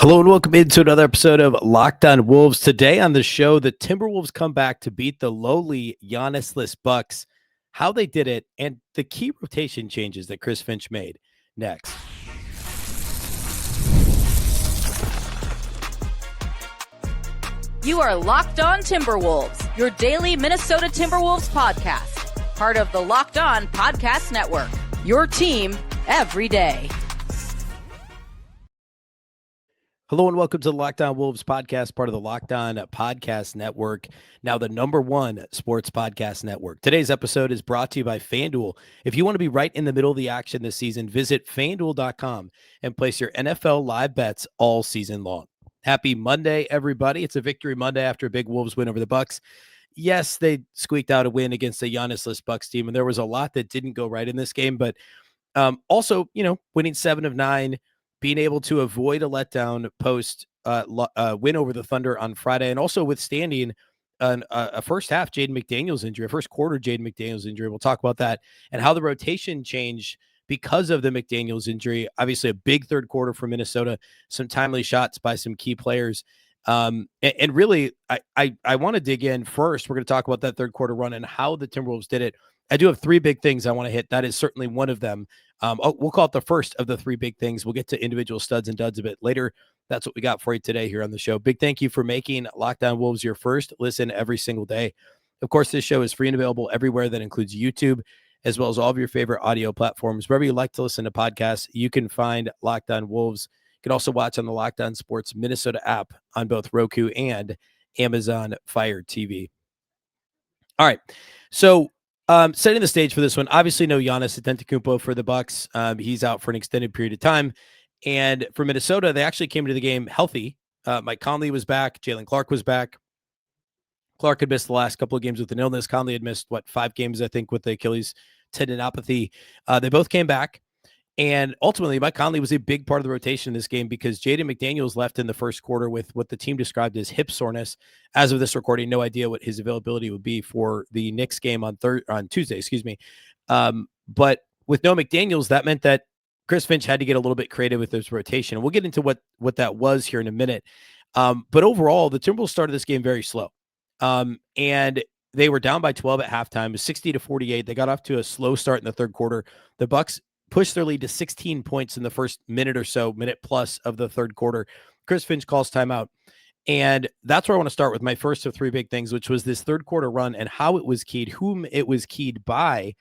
Hello and welcome into another episode of Locked On Wolves. Today on the show, the Timberwolves come back to beat the lowly Giannis-less Bucks, how they did it, and the key rotation changes that Chris Finch made. Next. You are Locked On Timberwolves, your daily Minnesota Timberwolves podcast, part of the Locked On Podcast Network, your team every day. Hello and welcome to the Locked On Wolves podcast, part of the Locked On Podcast Network, now the #1 sports podcast network. Today's episode is brought to you by FanDuel. If you want to be right in the middle of the action this season, visit FanDuel.com and place your NFL live bets all season long. Happy Monday, everybody. It's a victory Monday after a big Wolves win over the Bucks. Yes, they squeaked out a win against the Giannis-less Bucks team, and there was a lot that didn't go right in this game, but also, winning 7 of 9, being able to avoid a letdown post win over the Thunder on Friday, and also withstanding a first half Jaden McDaniels injury, a first quarter Jaden McDaniels injury. We'll talk about that and how the rotation changed because of the McDaniels injury. Obviously, a big third quarter for Minnesota, some timely shots by some key players. And really, I want to dig in first. We're going to talk about that third quarter run and how the Timberwolves did it. I do have 3 big things I want to hit. That is certainly one of them. We'll call it the first of the 3 big things. We'll get to individual studs and duds a bit later. That's what we got for you today here on the show. Big thank you for making Locked On Wolves your first listen every single day. Of course, this show is free and available everywhere. That includes YouTube, as well as all of your favorite audio platforms. Wherever you like to listen to podcasts, you can find Locked On Wolves. You can also watch on the Locked On Sports Minnesota app on both Roku and Amazon Fire TV. All right, so setting the stage for this one, obviously no Giannis Antetokounmpo for the Bucks. He's out for an extended period of time. And for Minnesota, they actually came into the game healthy. Mike Conley was back. Jalen Clark was back. Clark had missed the last couple of games with an illness. Conley had missed, 5 games, I think, with the Achilles tendinopathy. They both came back. And ultimately, Mike Conley was a big part of the rotation in this game because Jaden McDaniels left in the first quarter with what the team described as hip soreness. As of this recording, no idea what his availability would be for the Knicks game on Tuesday, but with no McDaniels, that meant that Chris Finch had to get a little bit creative with his rotation. We'll get into what that was here in a minute. But overall, the Timberwolves started this game very slow. And they were down by 12 at halftime. It was 60-48. They got off to a slow start in the third quarter. The Bucks pushed their lead to 16 points in the first minute plus of the third quarter. Chris Finch calls timeout. And that's where I want to start with my first of 3 big things, which was this third quarter run and how it was keyed, whom it was keyed by.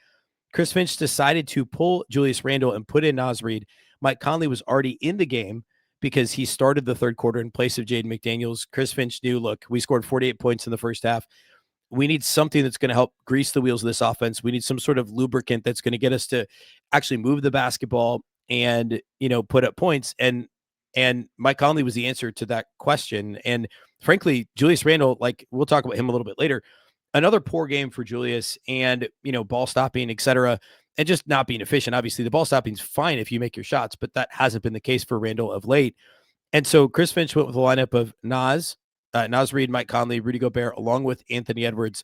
Chris Finch decided to pull Julius Randle and put in zReid. Mike Conley was already in the game because he started the third quarter in place of Jaden McDaniels. Chris Finch knew, look, we scored 48 points in the first half. We need something that's going to help grease the wheels of this offense. We need some sort of lubricant that's going to get us to actually move the basketball and, put up points. And Mike Conley was the answer to that question. And frankly, Julius Randle, we'll talk about him a little bit later, another poor game for Julius and, ball stopping, et cetera, and just not being efficient. Obviously, the ball stopping is fine if you make your shots, but that hasn't been the case for Randle of late. And so Chris Finch went with a lineup of zReid, Mike Conley, Rudy Gobert, along with Anthony Edwards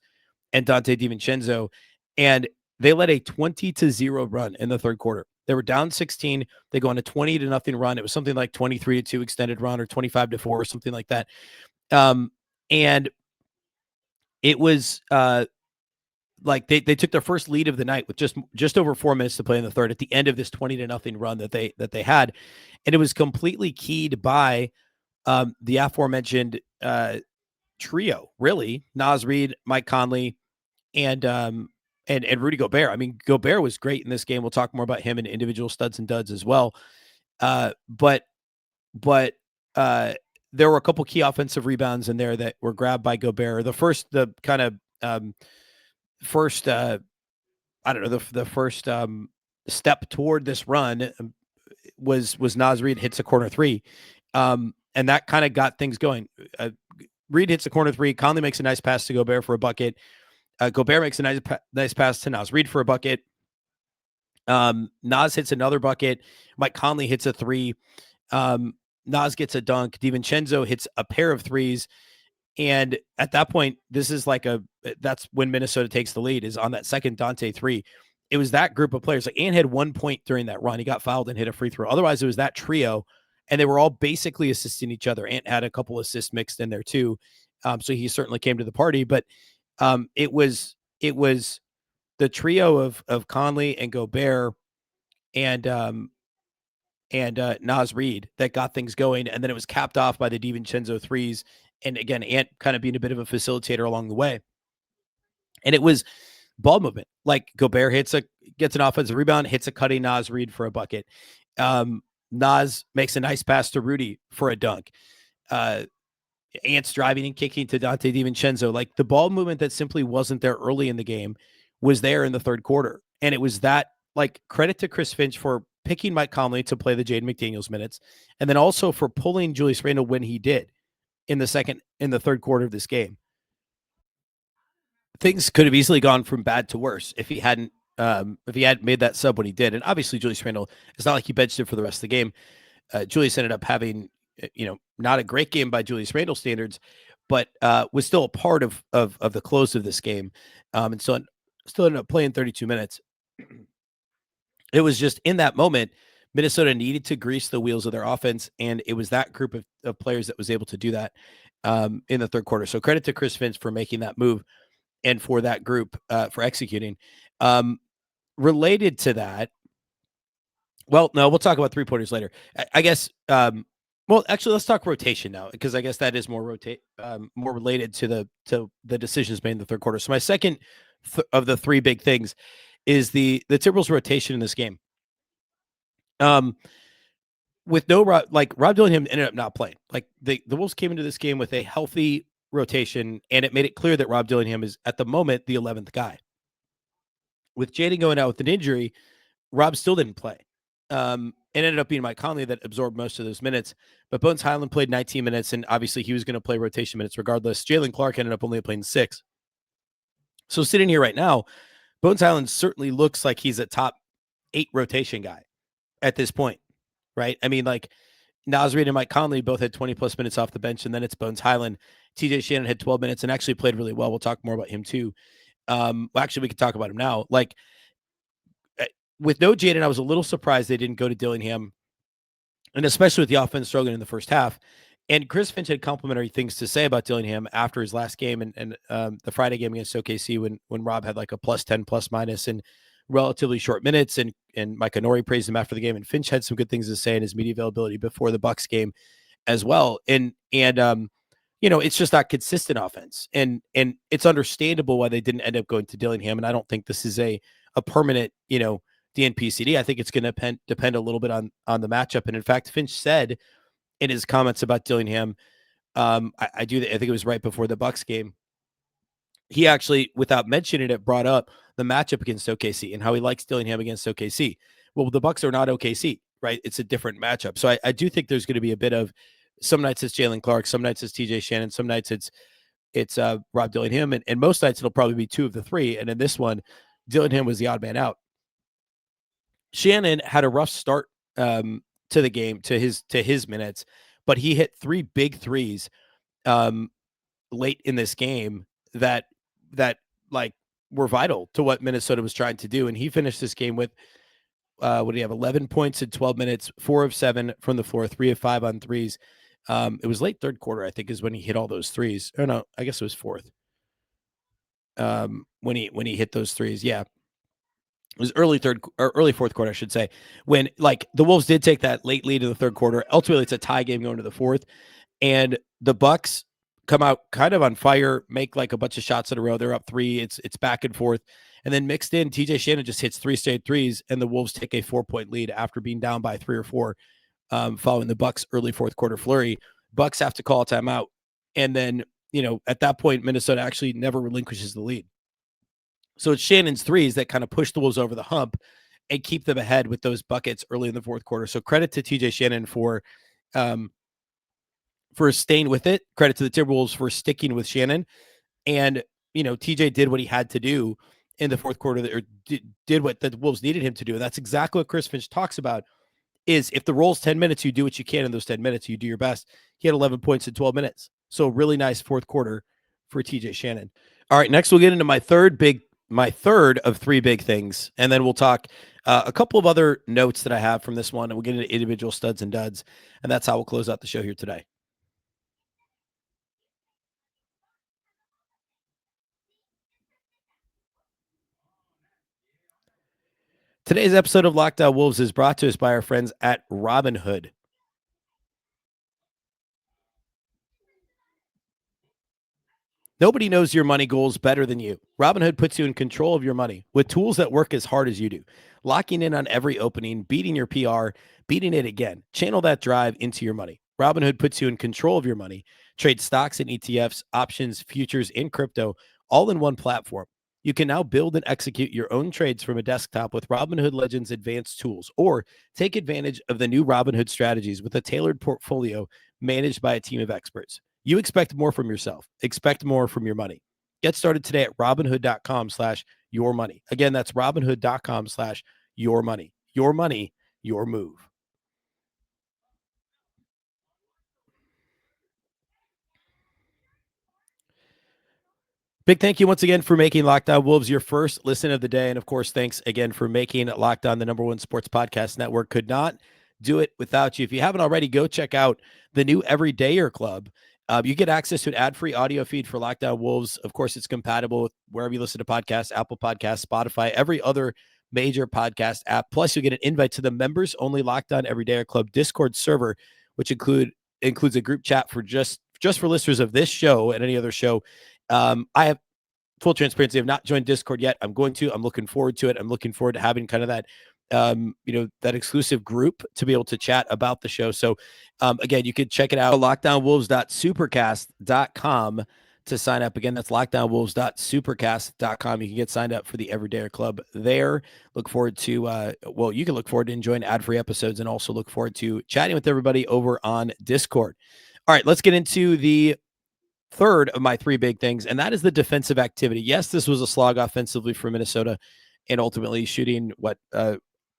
and Dante DiVincenzo. And they led a 20-0 run in the third quarter. They were down 16. They go on a 20-0 run. It was something like 23-2 extended run or 25-4 or something like that. And it was they took their first lead of the night with just over 4 minutes to play in the third at the end of this 20-0 run that they had. And it was completely keyed by the aforementioned trio, really, zReid, Mike Conley, and Rudy Gobert. I mean, Gobert was great in this game. We'll talk more about him and individual studs and duds as well. But there were a couple key offensive rebounds in there that were grabbed by Gobert. The first step toward this run was zReid hits a corner 3. And that kind of got things going. Reed hits a corner 3. Conley makes a nice pass to Gobert for a bucket. Gobert makes a nice pass to zReid for a bucket. Naz hits another bucket. Mike Conley hits a 3. Naz gets a dunk. DiVincenzo hits a pair of 3s. And at that point, that's when Minnesota takes the lead, is on that second Dante 3. It was that group of players. Ant had 1 point during that run. He got fouled and hit a free throw. Otherwise, it was that trio and they were all basically assisting each other. Ant had a couple assists mixed in there too. So he certainly came to the party, but it was the trio of Conley and Gobert and zReid that got things going. And then it was capped off by the DiVincenzo threes. And again, Ant kind of being a bit of a facilitator along the way. And it was ball movement. Like Gobert gets an offensive rebound, hits a cutting zReid for a bucket. Naz makes a nice pass to Rudy for a dunk. Ant's driving and kicking to Dante DiVincenzo. Like the ball movement that simply wasn't there early in the game was there in the third quarter. And it was that, like, credit to Chris Finch for picking Mike Conley to play the Jaden McDaniels minutes, and then also for pulling Julius Randle when he did in the third quarter of this game. Things could have easily gone from bad to worse if he hadn't made that sub when he did. And obviously Julius Randle, it's not like he benched him for the rest of the game. Julius ended up having, not a great game by Julius Randle standards, but was still a part of the close of this game. And so still ended up playing 32 minutes. It was just in that moment, Minnesota needed to grease the wheels of their offense, and it was that group of players that was able to do that in the third quarter. So credit to Chris Finch for making that move and for that group for executing. Related to that, well, no, we'll talk about three-pointers later. I guess, well, actually, let's talk rotation now, because I guess that is more related to the decisions made in the third quarter. So my second of the three big things is the Timberwolves rotation in this game. With no Rob Dillingham ended up not playing. Like the Wolves came into this game with a healthy rotation, and it made it clear that Rob Dillingham is at the moment the 11th guy. With Jaden going out with an injury, Rob still didn't play. It ended up being Mike Conley that absorbed most of those minutes, but Bones Highland played 19 minutes, and obviously he was going to play rotation minutes regardless. Jalen Clark ended up only playing 6. So sitting here right now, Bones Highland certainly looks like he's a top 8 rotation guy at this point, right? I mean, like zReid and Mike Conley both had 20 plus minutes off the bench, and then it's Bones Highland. TJ Shannon had 12 minutes and actually played really well. We'll talk more about him too. Well, actually, we can talk about him now. Like with no Jaden, I was a little surprised they didn't go to Dillingham, and especially with the offense struggling in the first half. And Chris Finch had complimentary things to say about Dillingham after his last game and the Friday game against OKC when Rob had like a +10 ± in relatively short minutes, and Mike Conley praised him after the game, and Finch had some good things to say in his media availability before the Bucks game as well. And it's just not consistent offense, and it's understandable why they didn't end up going to Dillingham. And I don't think this is a permanent DNP-CD. I think it's going to depend a little bit on the matchup. And in fact, Finch said in his comments about Dillingham, I think it was right before the Bucks game, he actually, without mentioning it, brought up the matchup against OKC and how he likes Dillingham against OKC. Well, the Bucks are not OKC, right? It's a different matchup. So I do think there's going to be a bit of, some nights it's Jalen Clark, some nights it's TJ Shannon, some nights it's Rob Dillingham, and most nights it'll probably be 2 of the 3. And in this one, Dillingham was the odd man out. Shannon had a rough start to the game, to his minutes, but he hit 3 big threes late in this game that like were vital to what Minnesota was trying to do. And he finished this game with what do you have, 11 points in 12 minutes, 4 of 7 from the floor, 3 of 5 on threes. It was late third quarter, I think, is when he hit all those threes. Oh no, I guess it was fourth. When he hit those threes. Yeah. It was early fourth quarter, I should say, when like the Wolves did take that late lead in the third quarter. Ultimately, it's a tie game going to the fourth, and the Bucks come out kind of on fire, make like a bunch of shots in a row. They're up 3. It's back and forth, and then mixed in, TJ Shannon just hits 3 straight threes, and the Wolves take a 4-point lead after being down by 3 or 4, following the Bucks early fourth quarter flurry. Bucks have to call a timeout, and then at that point, Minnesota actually never relinquishes the lead. So it's Shannon's threes that kind of push the Wolves over the hump and keep them ahead with those buckets early in the fourth quarter. So credit to TJ Shannon for staying with it. Credit to the Timberwolves for sticking with Shannon. And, TJ did what he had to do in the fourth quarter, or did what the Wolves needed him to do. And that's exactly what Chris Finch talks about, is if the roll's 10 minutes, you do what you can in those 10 minutes. You do your best. He had 11 points in 12 minutes. So really nice fourth quarter for TJ Shannon. All right, next we'll get into my third of 3 big things, and then we'll talk A couple of other notes that I have from this one, and we'll get into individual studs and duds, and that's how we'll close out the show here today. Today's episode of Locked On Wolves is brought to us by our friends at Robinhood. Nobody knows your money goals better than you. Robinhood puts you in control of your money with tools that work as hard as you do. Locking in on every opening, beating your PR, beating it again. Channel that drive into your money. Robinhood puts you in control of your money. Trade stocks and ETFs, options, futures, and crypto all in one platform. You can now build and execute your own trades from a desktop with Robinhood Legends advanced tools, or take advantage of the new Robinhood strategies with a tailored portfolio managed by a team of experts. You expect more from yourself. Expect more from your money. Get started today at Robinhood.com/yourmoney. Again, that's Robinhood.com/yourmoney. Your money, your move. Big thank you once again for making Locked On Wolves your first listen of the day. And of course, thanks again for making Locked On the #1 sports podcast network. Could not do it without you. If you haven't already, go check out the new Everydayer Club. You get access to an ad-free audio feed for Locked On Wolves. Of course, it's compatible with wherever you listen to podcasts, Apple Podcasts, Spotify, every other major podcast app. Plus, you get an invite to the members-only Locked On Everydayer Club Discord server, which includes a group chat for just for listeners of this show and any other show. I have full transparency. I've not joined Discord yet. I'm going to. I'm looking forward to it. I'm looking forward to having kind of that, that exclusive group to be able to chat about the show. So, again, you could check it out. Lockdownwolves.supercast.com to sign up. Again, that's lockdownwolves.supercast.com. You can get signed up for the Everydayer Club there. Look forward to, you can look forward to enjoying ad-free episodes and also look forward to chatting with everybody over on Discord. All right, let's get into the third of my three big things, and that is the defensive activity. Yes, this was a slog offensively for Minnesota, and ultimately shooting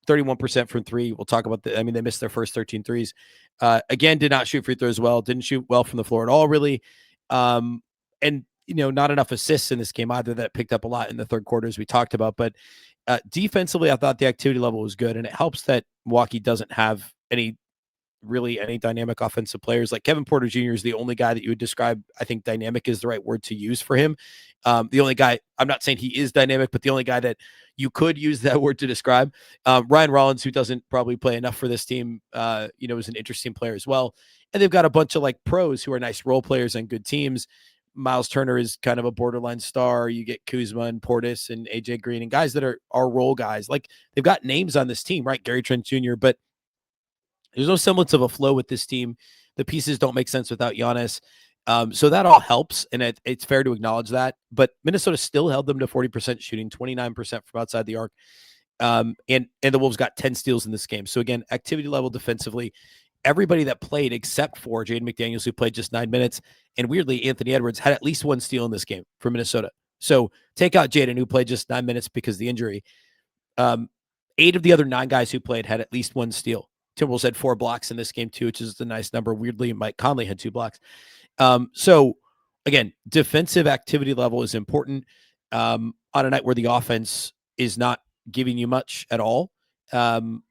31% from three. We'll talk about they missed their first 13 threes. Again, did not shoot free throws well, didn't shoot well from the floor at all, really. And not enough assists in this game either. That picked up a lot in the third quarter, as we talked about. But defensively, I thought the activity level was good, and it helps that Milwaukee doesn't have any dynamic offensive players. Like Kevin Porter Jr. is the only guy that you would describe. I think dynamic is the right word to use for him. The only guy, I'm not saying he is dynamic, but the only guy that you could use that word to describe. Ryan Rollins, who doesn't probably play enough for this team, is an interesting player as well. And they've got a bunch of like pros who are nice role players and good teams. Miles Turner is kind of a borderline star. You get Kuzma and Portis and AJ Green and guys that are role guys. Like they've got names on this team, right? Gary Trent Jr., but there's no semblance of a flow with this team. The pieces don't make sense without Giannis. So that all helps, and it's fair to acknowledge that. But Minnesota still held them to 40% shooting, 29% from outside the arc. And the Wolves got 10 steals in this game. So again, activity level defensively, everybody that played except for Jaden McDaniels, who played just 9 minutes, and weirdly, Anthony Edwards had at least one steal in this game for Minnesota. So take out Jaden, who played just 9 minutes because of the injury. 8 of the other 9 guys who played had at least one steal. Timberwolves had 4 blocks in this game too, which is a nice number. Weirdly, Mike Conley had 2 blocks. So again, defensive activity level is important on a night where the offense is not giving you much at all. You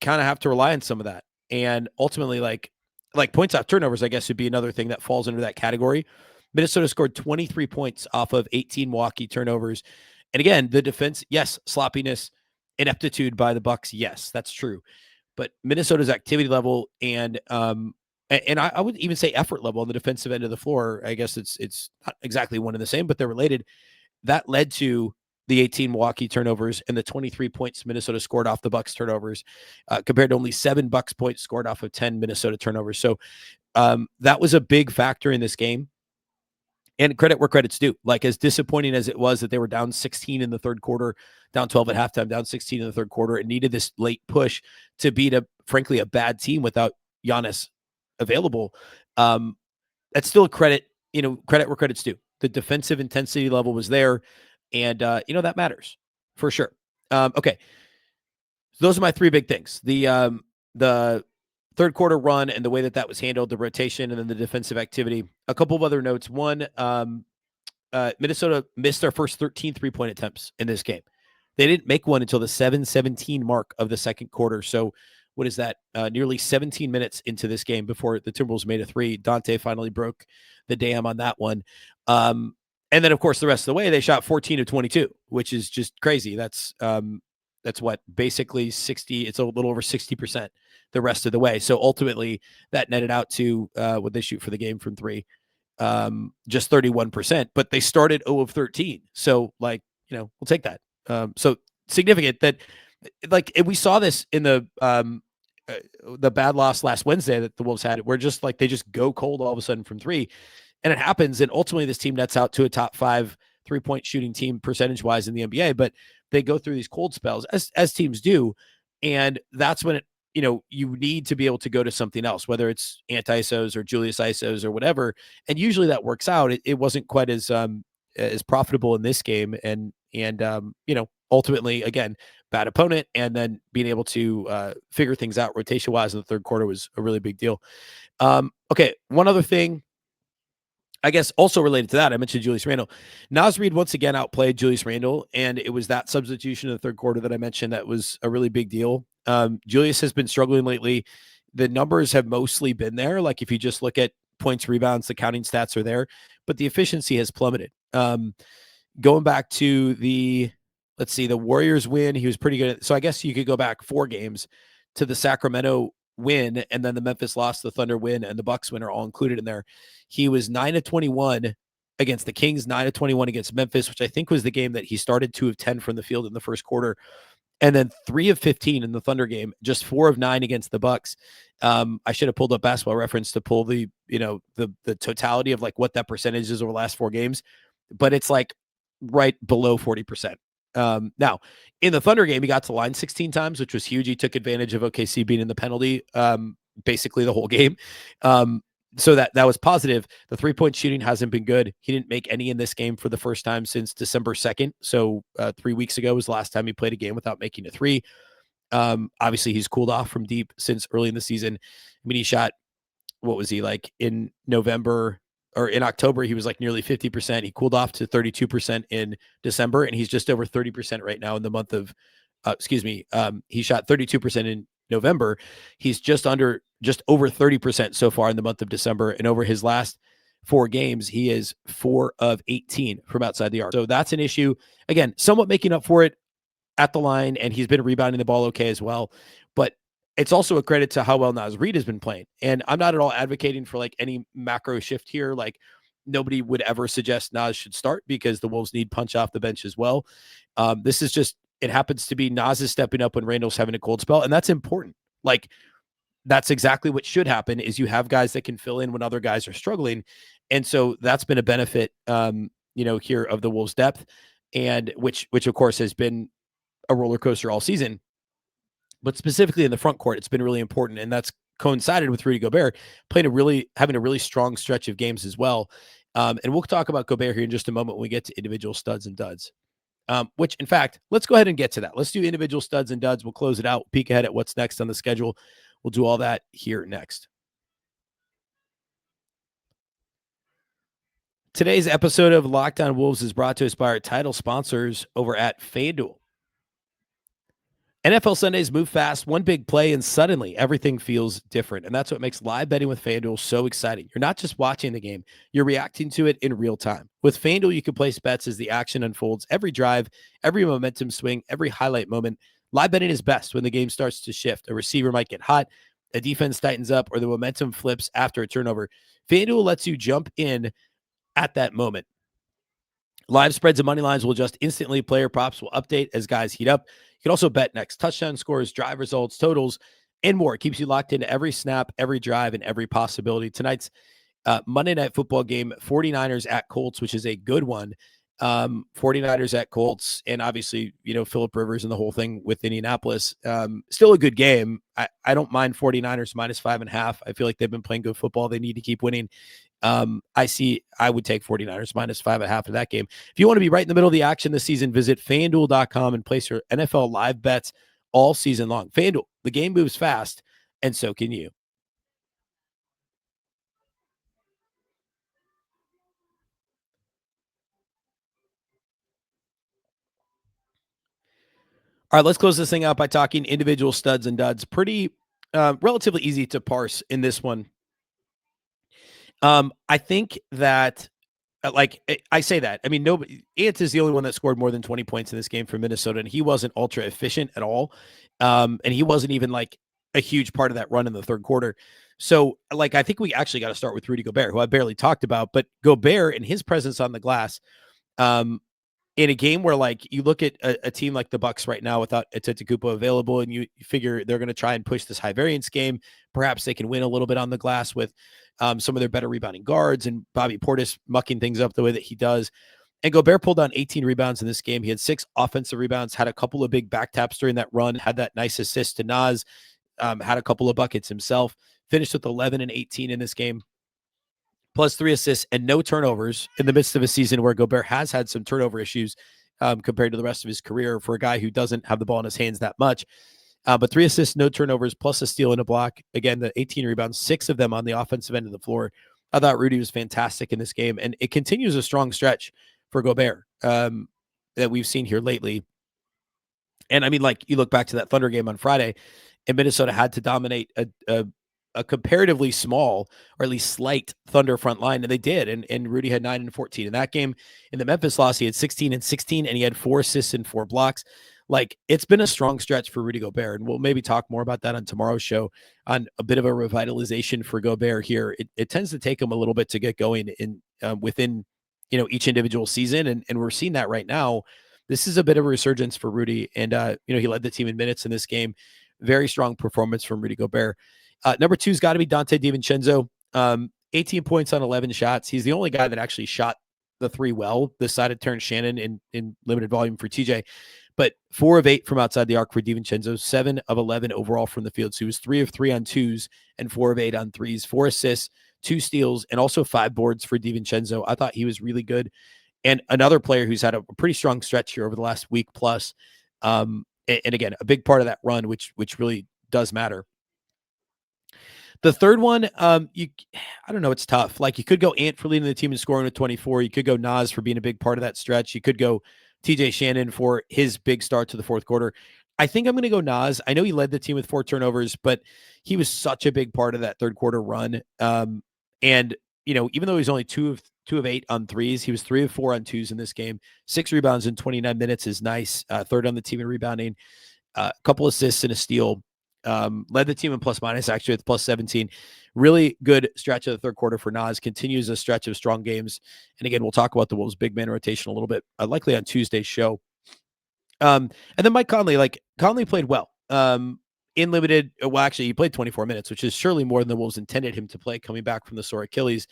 kind of have to rely on some of that. And ultimately, like points off turnovers, I guess, would be another thing that falls into that category. Minnesota scored 23 points off of 18 Milwaukee turnovers. And again, the defense, yes, sloppiness, ineptitude by the Bucks, yes, that's true. But Minnesota's activity level and I would even say effort level on the defensive end of the floor, I guess it's not exactly one and the same, but they're related. That led to the 18 Milwaukee turnovers and the 23 points Minnesota scored off the Bucks turnovers, compared to only 7 Bucks points scored off of 10 Minnesota turnovers. So that was a big factor in this game. And credit where credit's due. Like, as disappointing as it was that they were down 16 in the third quarter, down 12 at halftime, down 16 in the third quarter, and needed this late push to beat frankly, a bad team without Giannis available. That's still a credit where credit's due. The defensive intensity level was there, and that matters for sure. Okay. So those are my 3 big things. The third quarter run and the way that was handled, the rotation, and then the defensive activity. A couple of other notes. One, Minnesota missed their first 13 3-point attempts in this game. They didn't make one until the 7:17 mark of the second quarter. So what is that? Nearly 17 minutes into this game before the Timberwolves made a three. Dante finally broke the dam on that one. And then, of course, the rest of the way, they shot 14 of 22, which is just crazy. That's what, basically 60. It's a little over 60% the rest of the way. So ultimately, that netted out to what they shoot for the game from three, just 31%. But they started 0 of 13. So, like, we'll take that. So significant that, like, we saw this in the bad loss last Wednesday that the Wolves had, where just like they just go cold all of a sudden from three. And it happens. And ultimately, this team nets out to a top 5 3-point shooting team percentage wise in the NBA. But they go through these cold spells as teams do. And that's when you need to be able to go to something else, whether it's anti-ISOs or Julius ISOs or whatever. And usually that works out. It wasn't quite as profitable in this game. And ultimately, again, bad opponent. And then being able to figure things out rotation wise in the third quarter was a really big deal. Okay. One other thing, I guess also related to that, I mentioned Julius Randle. zReid once again outplayed Julius Randle, and it was that substitution in the third quarter that I mentioned that was a really big deal. Julius has been struggling lately. The numbers have mostly been there. Like if you just look at points, rebounds, the counting stats are there, but the efficiency has plummeted. Going back to the Warriors win, he was pretty good. So I guess you could go back 4 games to the Sacramento win, and then the Memphis loss, the Thunder win, and the Bucks win are all included in there. He was 9 of 21 against the Kings, 9 of 21 against Memphis, which I think was the game that he started 2 of 10 from the field in the first quarter, and then 3 of 15 in the Thunder game, just 4 of 9 against the Bucks. I should have pulled up Basketball Reference to pull the totality of like what that percentage is over the last 4 games, but it's like right below 40%. Now, in the Thunder game, he got to the line 16 times, which was huge. He took advantage of OKC being in the penalty basically the whole game. So that was positive. The 3-point shooting hasn't been good. He didn't make any in this game for the first time since December 2nd. So 3 weeks ago was the last time he played a game without making a 3. Obviously, he's cooled off from deep since early in the season. I mean, he shot, what was he like in November? Or in October, he was like nearly 50%. He cooled off to 32% in December, and he's just over 30% right now in the month of, he shot 32% in November. He's just over 30% so far in the month of December. And over his last 4 games, he is 4 of 18 from outside the arc. So that's an issue. Again, somewhat making up for it at the line, and he's been rebounding the ball okay as well. But it's also a credit to how well zReid has been playing. And I'm not at all advocating for like any macro shift here. Like nobody would ever suggest Naz should start because the Wolves need punch off the bench as well. This is just, it happens to be Naz is stepping up when Randle's having a cold spell. And that's important. Like that's exactly what should happen is you have guys that can fill in when other guys are struggling. And so that's been a benefit, here of the Wolves depth, and which of course has been a roller coaster all season. But specifically in the front court, it's been really important. And that's coincided with Rudy Gobert having a really strong stretch of games as well. And we'll talk about Gobert here in just a moment when we get to individual studs and duds. Which, in fact, let's go ahead and get to that. Let's do individual studs and duds. We'll close it out, peek ahead at what's next on the schedule. We'll do all that here next. Today's episode of Locked On Wolves is brought to us by our title sponsors over at FanDuel. NFL Sundays move fast, one big play, and suddenly everything feels different. And that's what makes live betting with FanDuel so exciting. You're not just watching the game, you're reacting to it in real time. With FanDuel, you can place bets as the action unfolds, every drive, every momentum swing, every highlight moment. Live betting is best when the game starts to shift. A receiver might get hot, a defense tightens up, or the momentum flips after a turnover. FanDuel lets you jump in at that moment. Live spreads and money lines will adjust instantly. Player props will update as guys heat up. You can also bet next touchdown scores, drive results, totals, and more. It keeps you locked into every snap, every drive, and every possibility. Tonight's Monday Night Football game, 49ers at Colts, which is a good one. 49ers at Colts, and obviously, Phillip Rivers and the whole thing with Indianapolis. Still a good game. I don't mind 49ers minus 5.5. I feel like they've been playing good football. They need to keep winning. I would take 49ers minus 5.5 of that game. If you want to be right in the middle of the action this season, visit FanDuel.com and place your NFL live bets all season long. FanDuel, the game moves fast, and so can you. All right, let's close this thing out by talking individual studs and duds. Pretty relatively easy to parse in this one. I think that I say that. I mean, nobody. Ant is the only one that scored more than 20 points in this game for Minnesota, and he wasn't ultra efficient at all. And he wasn't even like a huge part of that run in the third quarter. So, I think we actually got to start with Rudy Gobert, who I barely talked about, but Gobert and his presence on the glass, in a game where you look at a team like the Bucks right now without Antetokounmpo available, and you figure they're going to try and push this high variance game. Perhaps they can win a little bit on the glass with some of their better rebounding guards and Bobby Portis mucking things up the way that he does. And Gobert pulled down 18 rebounds in this game. He had 6 offensive rebounds, had a couple of big back taps during that run, had that nice assist to Nas, had a couple of buckets himself, finished with 11 and 18 in this game, plus 3 assists and no turnovers in the midst of a season where Gobert has had some turnover issues compared to the rest of his career for a guy who doesn't have the ball in his hands that much. But 3 assists, no turnovers, plus a steal and a block. Again, the 18 rebounds, 6 of them on the offensive end of the floor. I thought Rudy was fantastic in this game, and it continues a strong stretch for Gobert that we've seen here lately. And I mean, you look back to that Thunder game on Friday, and Minnesota had to dominate a comparatively small, or at least slight, Thunder front line, and they did. And Rudy had 9 and 14 in that game. In the Memphis loss, he had 16 and 16, and he had 4 assists and 4 blocks. It's been a strong stretch for Rudy Gobert, and we'll maybe talk more about that on tomorrow's show on a bit of a revitalization for Gobert here. It tends to take him a little bit to get going in within each individual season, and we're seeing that right now. This is a bit of a resurgence for Rudy, and he led the team in minutes in this game. Very strong performance from Rudy Gobert. Number 2's got to be Dante DiVincenzo. 18 points on 11 shots. He's the only guy that actually shot the 3 well, this side of Terrence Shannon in limited volume for TJ. But 4 of 8 from outside the arc for DiVincenzo, 7 of 11 overall from the field. So he was 3 of 3 on 2s and 4 of 8 on 3s, 4 assists, 2 steals, and also 5 boards for DiVincenzo. I thought he was really good. And another player who's had a pretty strong stretch here over the last week plus. And again, a big part of that run, which really does matter. The third one, I don't know, it's tough. You could go Ant for leading the team in scoring with 24. You could go Nas for being a big part of that stretch. You could go TJ Shannon for his big start to the fourth quarter. I think I'm going to go Nas. I know he led the team with 4 turnovers, but he was such a big part of that third quarter run. And even though he's only 2 of 8 on 3s, he was 3 of 4 on 2s in this game. 6 rebounds in 29 minutes is nice. Third on the team in rebounding. A couple assists and a steal. Led the team in plus minus, actually, with plus 17. Really good stretch of the third quarter for Nas. Continues a stretch of strong games. And again, we'll talk about the Wolves' big man rotation a little bit, likely on Tuesday's show. And then Mike Conley. Conley played well. In limited, well, actually, he played 24 minutes, which is surely more than the Wolves intended him to play coming back from the sore Achilles.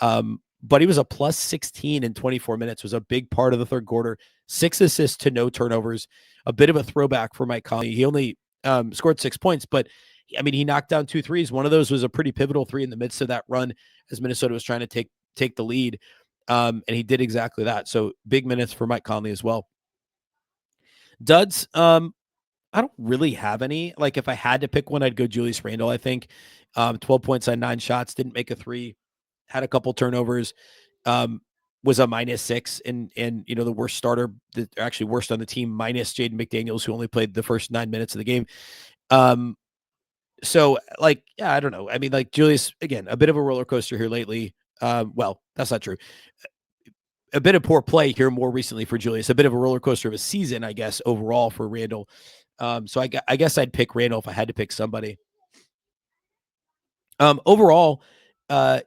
But he was a plus 16 in 24 minutes, was a big part of the third quarter. 6 assists to no turnovers. A bit of a throwback for Mike Conley. He only scored 6 points, but I mean, he knocked down 2 threes. One of those was a pretty pivotal 3 in the midst of that run as Minnesota was trying to take the lead. And he did exactly that. So big minutes for Mike Conley as well. Duds, I don't really have any. If I had to pick one, I'd go Julius Randle, I think. 12 points on 9 shots, didn't make a 3, had a couple turnovers, was a -6, and the worst starter, actually worst on the team, minus Jaden McDaniels, who only played the first 9 minutes of the game. So yeah, I don't know. I mean, Julius, again, a bit of a roller coaster here lately. Well, that's not true. A bit of poor play here more recently for Julius. A bit of a roller coaster of a season, I guess, overall for Randle. So I guess I'd pick Randle if I had to pick somebody. Overall, a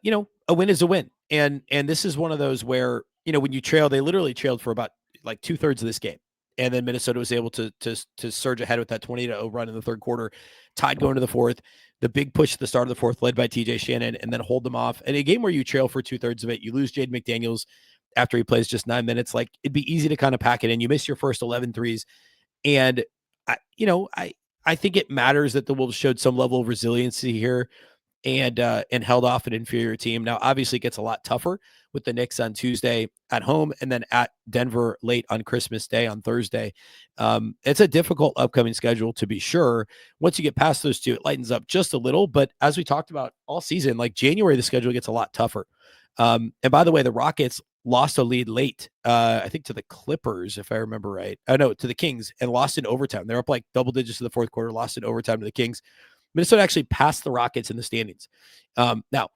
win is a win. And this is one of those where, when you trail, they literally trailed for about 2/3 of this game. And then Minnesota was able to surge ahead with that 20-0 run in the third quarter, tied going to the fourth. The big push at the start of the fourth led by TJ Shannon, and then hold them off. And a game where you trail for 2/3 of it, you lose Jaden McDaniels after he plays just 9 minutes. It'd be easy to kind of pack it in. You miss your first 11 threes. And I think it matters that the Wolves showed some level of resiliency here and held off an inferior team. Now, obviously, it gets a lot tougher with the Knicks on Tuesday at home and then at Denver late on Christmas Day on Thursday. It's a difficult upcoming schedule, to be sure. Once you get past those two, it lightens up just a little. But as we talked about all season, January, the schedule gets a lot tougher. And by the way, the Rockets lost a lead late, I think to the Clippers, if I remember right. Oh, no, to the Kings, and lost in overtime. They're up like double digits in the fourth quarter, lost in overtime to the Kings. Minnesota actually passed the Rockets in the standings. Now,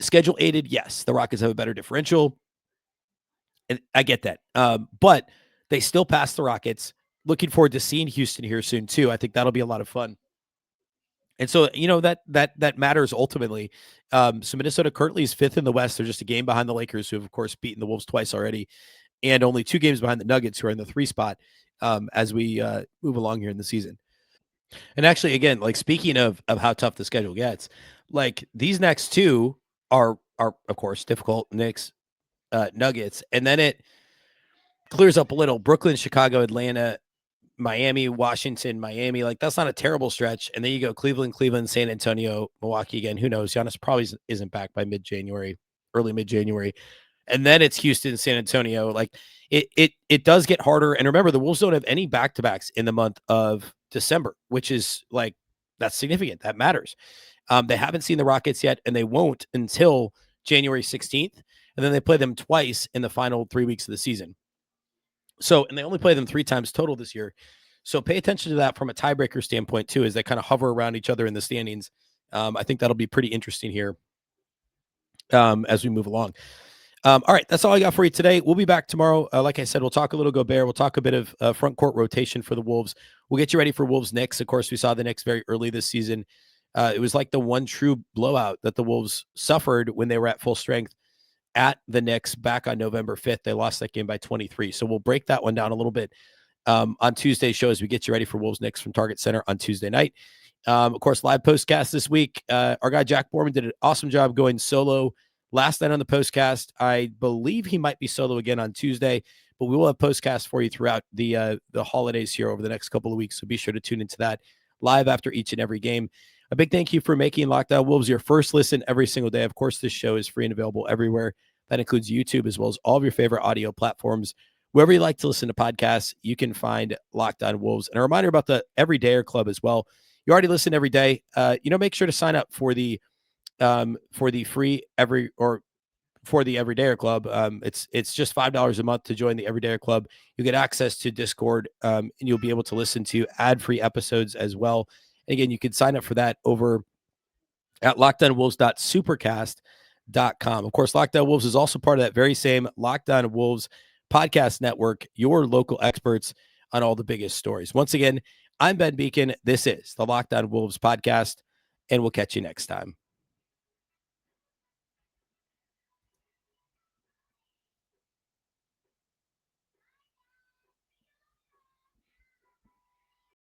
schedule aided, yes, the Rockets have a better differential. And I get that. But they still passed the Rockets. Looking forward to seeing Houston here soon, too. I think that'll be a lot of fun. And so, that matters ultimately. So Minnesota currently is 5th in the West. They're just a game behind the Lakers, who have, of course, beaten the Wolves twice already, and only 2 games behind the Nuggets, who are in the 3 spot as we move along here in the season. And actually, again, like speaking of how tough the schedule gets, like these next 2 are of course difficult. Knicks, Nuggets, and then it clears up a little. Brooklyn, Chicago, Atlanta, Miami, Washington, Miami. Like that's not a terrible stretch. And then you go Cleveland, San Antonio, Milwaukee again. Who knows? Giannis probably isn't back by mid-January, early mid-January. And then it's Houston, San Antonio. Like it does get harder. And remember, the Wolves don't have any back-to-backs in the month of December, which is like, that's significant. That matters. They haven't seen the Rockets yet, and they won't until January 16th. And then they play them twice in the final 3 weeks of the season. So, and they only play them 3 times total this year. So pay attention to that from a tiebreaker standpoint too, as they kind of hover around each other in the standings. I think that'll be pretty interesting here as we move along. All right, that's all I got for you today. We'll be back tomorrow. Like I said, we'll talk a little Gobert. We'll talk a bit of front court rotation for the Wolves. We'll get you ready for Wolves Knicks. Of course, we saw the Knicks very early this season. It was like the one true blowout that the Wolves suffered when they were at full strength at the Knicks back on November 5th. They lost that game by 23. So we'll break that one down a little bit on Tuesday's show as we get you ready for Wolves Knicks from Target Center on Tuesday night. Of course, live postcast this week. Our guy Jack Borman did an awesome job going solo last night on the postcast. I believe he might be solo again on Tuesday, but we will have postcasts for you throughout the holidays here over the next couple of weeks. So be sure to tune into that live after each and every game. A big thank you for making Locked On Wolves your first listen every single day. Of course, this show is free and available everywhere. That includes YouTube as well as all of your favorite audio platforms. Wherever you like to listen to podcasts, you can find Locked On Wolves. And a reminder about the Everydayer Club as well. You already listen every day. Make sure to sign up for the free for the Everydayer Club. It's just $5 a month to join the Everydayer Club. You get access to Discord, and you'll be able to listen to ad-free episodes as well. And again, you can sign up for that over at LockedOnWolves.supercast.com. Of course, Locked On Wolves is also part of that very same Locked On Wolves podcast network, your local experts on all the biggest stories. Once again, I'm Ben Beecken. This is the Locked On Wolves podcast, and we'll catch you next time.